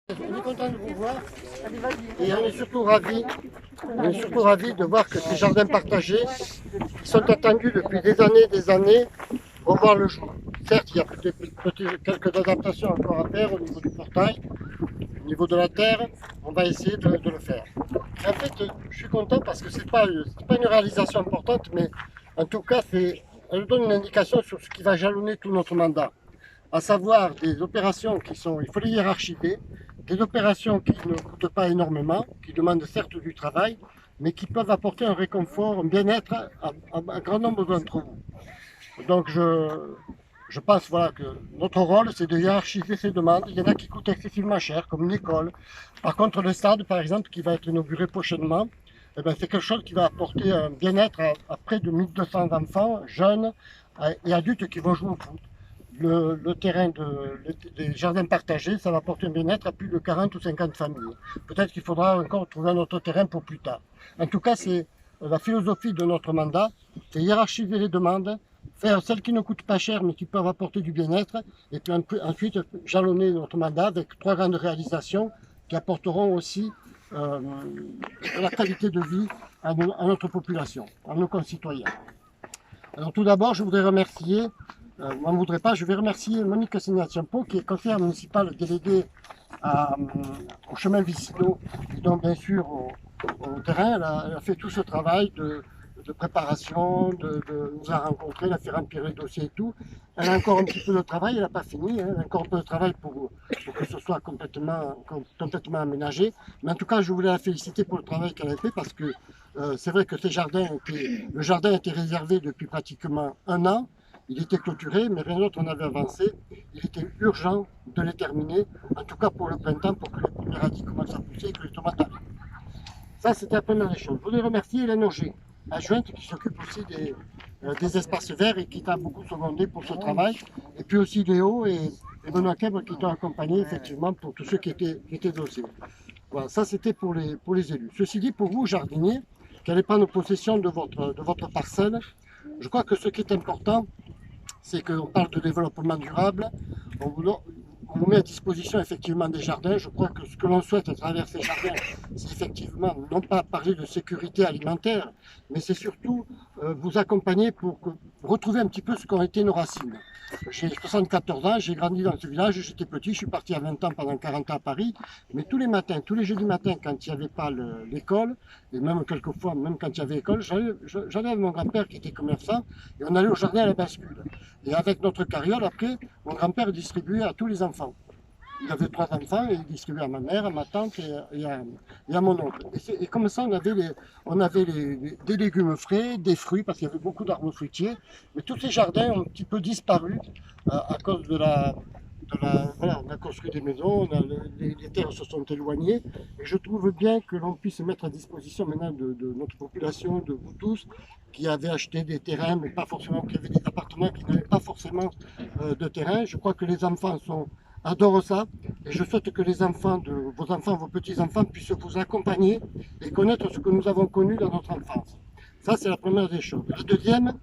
On est content de vous voir et on est surtout ravis de voir que ces jardins partagés, qui sont attendus depuis des années, vont voir le jour. Certes, il y a peut-être quelques adaptations encore à faire au niveau du portail, au niveau de la terre, on va essayer de le faire. En fait, je suis content parce que c'est pas une réalisation importante, mais en tout cas, elle donne une indication sur ce qui va jalonner tout notre mandat. À savoir des opérations qui sont, il faut les hiérarchiser, des opérations qui ne coûtent pas énormément, qui demandent certes du travail, mais qui peuvent apporter un réconfort, un bien-être à un grand nombre d'entre vous. Donc je pense voilà, que notre rôle, c'est de hiérarchiser ces demandes. Il y en a qui coûtent excessivement cher, comme l'école. Par contre, le stade, par exemple, qui va être inauguré prochainement, eh ben, c'est quelque chose qui va apporter un bien-être à près de 1200 enfants, jeunes et adultes qui vont jouer au foot. Le terrain des jardins partagés, ça va apporter un bien-être à plus de 40 ou 50 familles. Peut-être qu'il faudra encore trouver un autre terrain pour plus tard. En tout cas, c'est la philosophie de notre mandat, c'est hiérarchiser les demandes, faire celles qui ne coûtent pas cher mais qui peuvent apporter du bien-être, et puis ensuite jalonner notre mandat avec 3 grandes réalisations qui apporteront aussi la qualité de vie à notre population, à nos concitoyens. Alors tout d'abord, je voudrais remercier, on ne voudrait pas, je vais remercier Monique Segnatiampo, qui est conseillère municipale déléguée au chemin Vicino, et donc bien sûr au terrain. Elle a fait tout ce travail de préparation, nous a rencontrés, elle a fait remplir les dossiers et tout. Elle a encore un petit peu de travail, elle n'a pas fini, hein, elle a encore un peu de travail pour que ce soit complètement aménagé. Mais en tout cas, je voulais la féliciter pour le travail qu'elle a fait parce que c'est vrai que le jardin était réservé depuis pratiquement 1 an. Il était clôturé, mais rien d'autre, on avait avancé. Il était urgent de les terminer, en tout cas pour le printemps, pour que les premiers radis commencent à pousser et que les tomates arrivent. Ça, c'était la première des choses. Je voulais remercier Hélène Auger, adjointe, qui s'occupe aussi des espaces verts et qui t'a beaucoup secondé pour ce travail. Et puis aussi Léo et Benoît Kèbre qui t'ont accompagné effectivement pour tous ceux qui étaient dossés. Voilà, ça c'était pour les élus. Ceci dit, pour vous, jardiniers, qui allez prendre possession de votre parcelle, je crois que ce qui est important, c'est qu'on parle de développement durable, on vous met à disposition effectivement des jardins. Je crois que ce que l'on souhaite à travers ces jardins, c'est effectivement non pas parler de sécurité alimentaire, mais c'est surtout vous accompagner pour retrouver un petit peu ce qu'ont été nos racines. J'ai 74 ans, j'ai grandi dans ce village, j'étais petit, je suis parti à 20 ans pendant 40 ans à Paris, mais tous les matins, tous les jeudis matins, quand il n'y avait pas l'école, et même quelquefois, même quand il y avait l'école, j'allais avec mon grand-père qui était commerçant, et on allait au jardin à la bascule. Et avec notre carriole, après, mon grand-père distribuait à tous les enfants. Il avait 3 enfants et il distribuait à ma mère, à ma tante et à mon oncle. Et comme ça, on avait des légumes frais, des fruits, parce qu'il y avait beaucoup d'arbres fruitiers. Mais tous ces jardins ont un petit peu disparu à cause voilà, on a construit des maisons, les terres se sont éloignées. Et je trouve bien que l'on puisse mettre à disposition maintenant de notre population, de vous tous, qui avaient acheté des terrains, mais pas forcément, qui avaient des appartements qui n'avaient pas forcément de terrain. Je crois que les enfants adorent ça, et je souhaite que les enfants, vos petits-enfants, puissent vous accompagner et connaître ce que nous avons connu dans notre enfance. Ça, c'est la première des choses. La deuxième,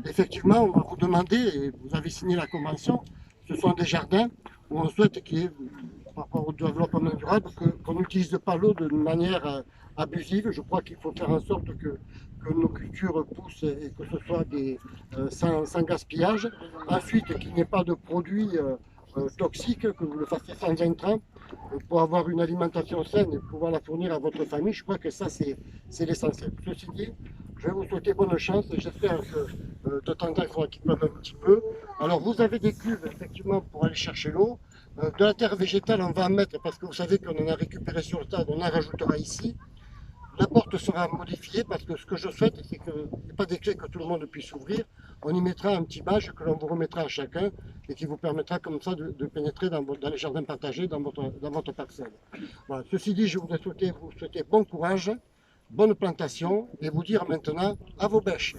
effectivement, on va vous demander, et vous avez signé la convention, ce sont des jardins où on souhaite qu'il y ait, par rapport au développement durable, qu'on n'utilise pas l'eau de manière abusive. Je crois qu'il faut faire en sorte que nos cultures poussent et que ce soit sans gaspillage. Ensuite, qu'il n'y ait pas de produits toxiques, que vous le fassiez sans intrants, pour avoir une alimentation saine et pouvoir la fournir à votre famille. Je crois que ça, c'est l'essentiel. Ceci dit, je vais vous souhaiter bonne chance et j'espère que de temps en temps, il faudra qu'il pleuve un petit peu. Alors, vous avez des cuves, effectivement, pour aller chercher l'eau. De la terre végétale, on va en mettre parce que vous savez qu'on en a récupéré sur le tas, on en rajoutera ici. La porte sera modifiée parce que ce que je souhaite, c'est qu'il n'y ait pas des clés que tout le monde puisse ouvrir. On y mettra un petit badge que l'on vous remettra à chacun et qui vous permettra comme ça de pénétrer dans les jardins partagés, dans votre parcelle. Voilà. Ceci dit, je voudrais vous souhaiter bon courage, bonne plantation et vous dire maintenant à vos bêches.